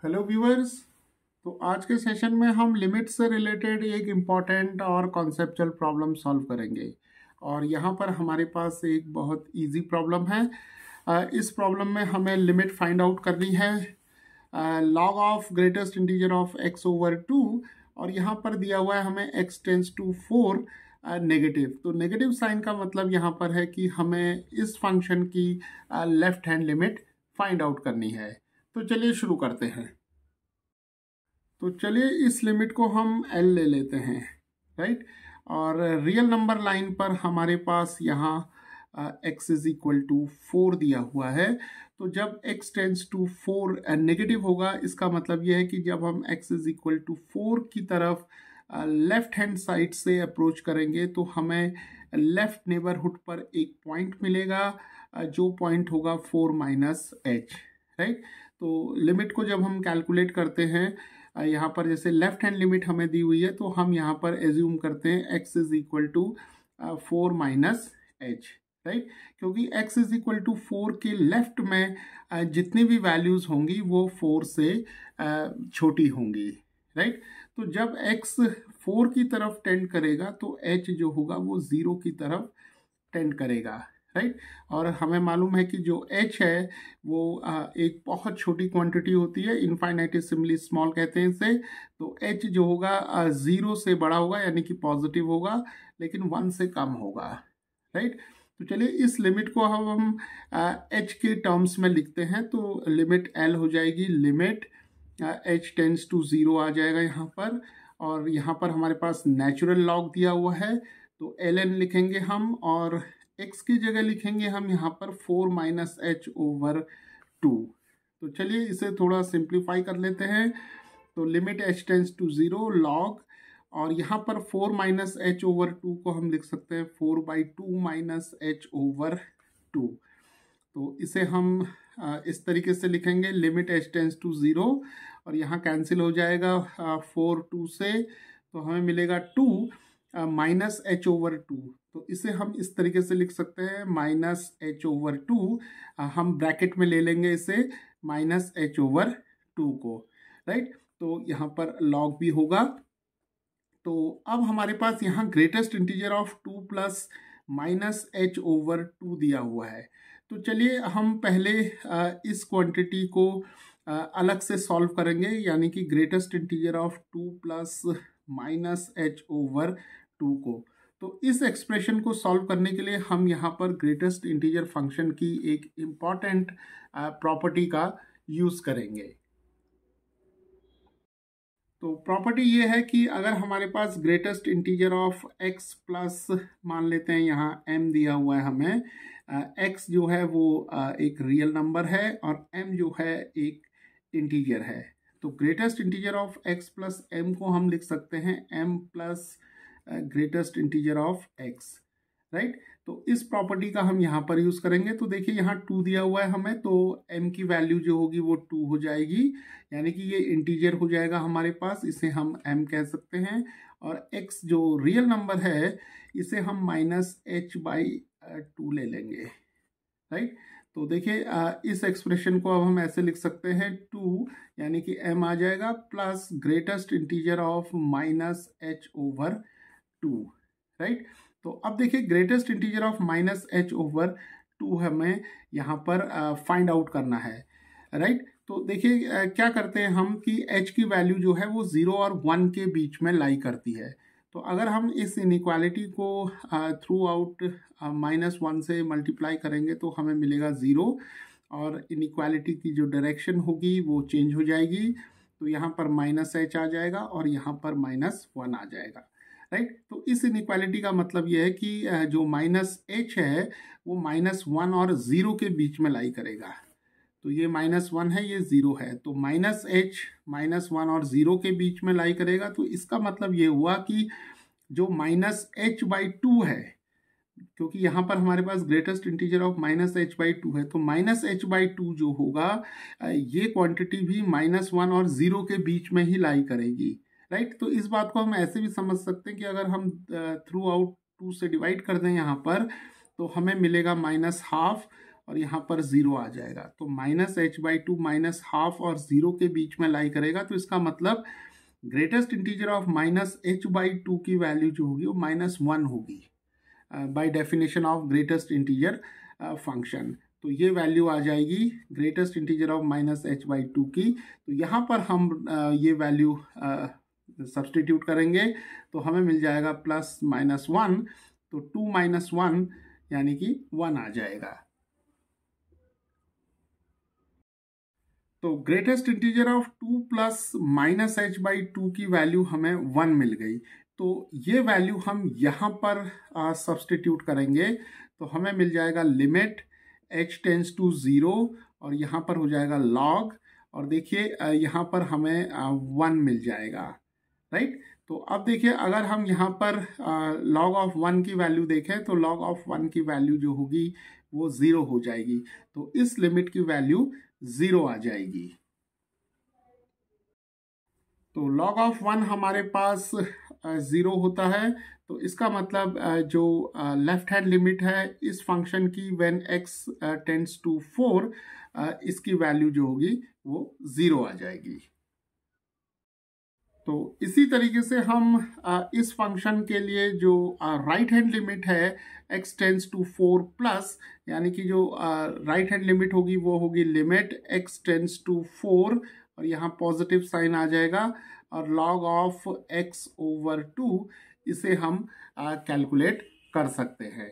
Hello viewers. तो आज के सेशन में हम लिमिट से रिलेटेड एक इम्पॉर्टेंट और कॉन्सेप्चुअल प्रॉब्लम सॉल्व करेंगे। और यहाँ पर हमारे पास एक बहुत इजी प्रॉब्लम है। इस प्रॉब्लम में हमें लिमिट फाइंड आउट करनी है log of greatest integer of x over 2। और यहाँ पर दिया हुआ है हमें x टेंस टू 4 नेगेटिव। तो नेगेटिव साइन का मतलब यहाँ पर है कि हमें इस फंक्शन की left hand limit find out करनी है। तो चलिए शुरू करते हैं। तो चलिए इस लिमिट को हम L ले लेते हैं, राइट। और रियल नंबर लाइन पर हमारे पास यहाँ x इज इक्वल टू 4 दिया हुआ है। तो जब x टेंस टू 4 नेगेटिव होगा, इसका मतलब यह है कि जब हम x इज इक्वल टू 4 की तरफ लेफ्ट हैंड साइड से अप्रोच करेंगे तो हमें लेफ्ट नेबरहुड पर एक पॉइंट मिलेगा, जो पॉइंट होगा 4 माइनस एच, राइट। तो लिमिट को जब हम कैलकुलेट करते हैं, यहाँ पर जैसे लेफ्ट हैंड लिमिट हमें दी हुई है, तो हम यहाँ पर एज्यूम करते हैं x is equal to 4 minus h, right. क्योंकि x इज इक्वल टू 4 के लेफ्ट में जितनी भी वैल्यूज होंगी वो 4 से छोटी होंगी, राइट। तो जब x 4 की तरफ टेंड करेगा तो h जो होगा वो 0 की तरफ टेंड करेगा, राइट। और हमें मालूम है कि जो h है वो एक बहुत छोटी क्वांटिटी होती है, इनफाइनाइटेसिमली स्मॉल कहते हैं इसे। तो h जो होगा 0 से बड़ा होगा, यानी कि पॉजिटिव होगा, लेकिन 1 से कम होगा, राइट। तो चलिए इस लिमिट को हम h के टर्म्स में लिखते हैं। तो लिमिट L हो जाएगी, लिमिट h टेंस टू 0 आ जाएगा यहाँ पर। और यहाँ पर हमारे पास नेचुरल लॉग दिया हुआ है, तो ln लिखेंगे हम, और x की जगह लिखेंगे हम यहाँ पर 4 माइनस एच ओवर 2। तो चलिए इसे थोड़ा सिंप्लीफाई कर लेते हैं। तो limit h tends to 0 log, और यहाँ पर 4 माइनस एच ओवर 2 को हम लिख सकते हैं 4/2 माइनस एच ओवर 2। तो इसे हम इस तरीके से लिखेंगे, लिमिट h टेंस टू 0, और यहाँ कैंसिल हो जाएगा 4 2 से, तो हमें मिलेगा 2 माइनस एच ओवर 2। तो इसे हम इस तरीके से लिख सकते हैं माइनस एच ओवर 2। हम ब्रैकेट में ले लेंगे इसे माइनस एच ओवर 2 को, राइट। तो यहाँ पर लॉग भी होगा। तो अब हमारे पास यहाँ greatest integer of 2 plus minus H over 2 दिया हुआ है। तो चलिए हम पहले इस क्वांटिटी को अलग से सॉल्व करेंगे, यानी कि greatest integer of 2 plus minus H over 2 को। तो इस एक्सप्रेशन को सॉल्व करने के लिए हम यहाँ पर ग्रेटेस्ट इंटीजर फंक्शन की एक इम्पॉर्टेंट प्रॉपर्टी का यूज़ करेंगे। तो प्रॉपर्टी ये है कि अगर हमारे पास greatest integer of x plus, मान लेते हैं यहाँ m दिया हुआ है हमें, x जो है वो एक रियल नंबर है और m जो है एक इंटीजर है। तो greatest integer of x plus m को हम लिख सकते हैं m plus greatest integer of x, right. तो इस प्रॉपर्टी का हम यहाँ पर यूज़ करेंगे। तो देखिए यहाँ 2 दिया हुआ है हमें, तो m की वैल्यू जो होगी वो 2 हो जाएगी, यानी कि ये इंटीजर हो जाएगा हमारे पास, इसे हम m कह सकते हैं। और x जो रियल नंबर है इसे हम माइनस h/2 ले लेंगे, राइट। तो देखिए इस एक्सप्रेशन को अब हम ऐसे लिख सकते हैं 2, यानी कि m आ जाएगा plus greatest integer of minus h over 2, right. तो अब देखिए greatest integer of minus H over 2 हमें यहाँ पर फाइंड आउट करना है, राइट। तो देखिए क्या करते हैं हम कि h की वैल्यू जो है वो 0 और 1 के बीच में लाई करती है। तो अगर हम इस इनइक्वालिटी को थ्रू आउट -1 से मल्टीप्लाई करेंगे तो हमें मिलेगा 0, और इनइक्वालिटी की जो डायरेक्शन होगी वो चेंज हो जाएगी। तो यहाँ पर माइनस एच आ जाएगा और यहाँ पर -1 आ जाएगा, राइट। तो इस इनइक्वालिटी का मतलब यह है कि जो माइनस एच है वो -1 और 0 के बीच में लाई करेगा। तो ये -1 है, ये 0 है, तो माइनस एच -1 और 0 के बीच में लाई करेगा। तो इसका मतलब ये हुआ कि जो -h/2 है, क्योंकि यहाँ पर हमारे पास ग्रेटेस्ट इंटीजर ऑफ -h/2 है, तो -h/2 जो होगा ये क्वांटिटी भी -1 और 0 के बीच में ही लाई करेगी, राइट। तो इस बात को हम ऐसे भी समझ सकते हैं कि अगर हम थ्रू आउट 2 से डिवाइड कर दें यहाँ पर, तो हमें मिलेगा -12, और यहाँ पर 0 आ जाएगा। तो -h/2 -½ और 0 के बीच में लाई करेगा, तो इसका मतलब ग्रेटेस्ट इंटीजर ऑफ -h/2 की वैल्यू जो होगी वो -1 होगी by definition of greatest integer function. तो ये वैल्यू आ जाएगी ग्रेटेस्ट इंटीजर ऑफ -h/2 की। तो यहाँ पर हम ये वैल्यू सब्सटीट्यूट करेंगे तो हमें मिल जाएगा +-1, तो 2 - 1 यानी कि 1 आ जाएगा। तो greatest integer of 2 plus -h/2 की वैल्यू हमें 1 मिल गई। तो ये वैल्यू हम यहाँ पर सब्सटीट्यूट करेंगे तो हमें मिल जाएगा लिमिट h टेंड्स टू 0 और यहाँ पर हो जाएगा log, और देखिए यहाँ पर हमें 1 मिल जाएगा, राइट। तो अब देखिए अगर हम यहाँ पर log ऑफ 1 की वैल्यू देखें तो log ऑफ 1 की वैल्यू जो होगी वो 0 हो जाएगी। तो इस लिमिट की वैल्यू 0 आ जाएगी। तो log ऑफ 1 हमारे पास 0 होता है। तो इसका मतलब जो लेफ्ट हैंड लिमिट है इस फंक्शन की व्हेन x टेंड्स टू 4, इसकी वैल्यू जो होगी वो 0 आ जाएगी। तो इसी तरीके से हम इस फंक्शन के लिए जो राइट हैंड लिमिट है x टेंड्स टू 4 प्लस, यानी कि जो राइट हैंड लिमिट होगी वो होगी लिमिट x टेंड्स टू 4 और यहाँ पॉजिटिव साइन आ जाएगा, और log ऑफ x/2 इसे हम कैलकुलेट कर सकते हैं।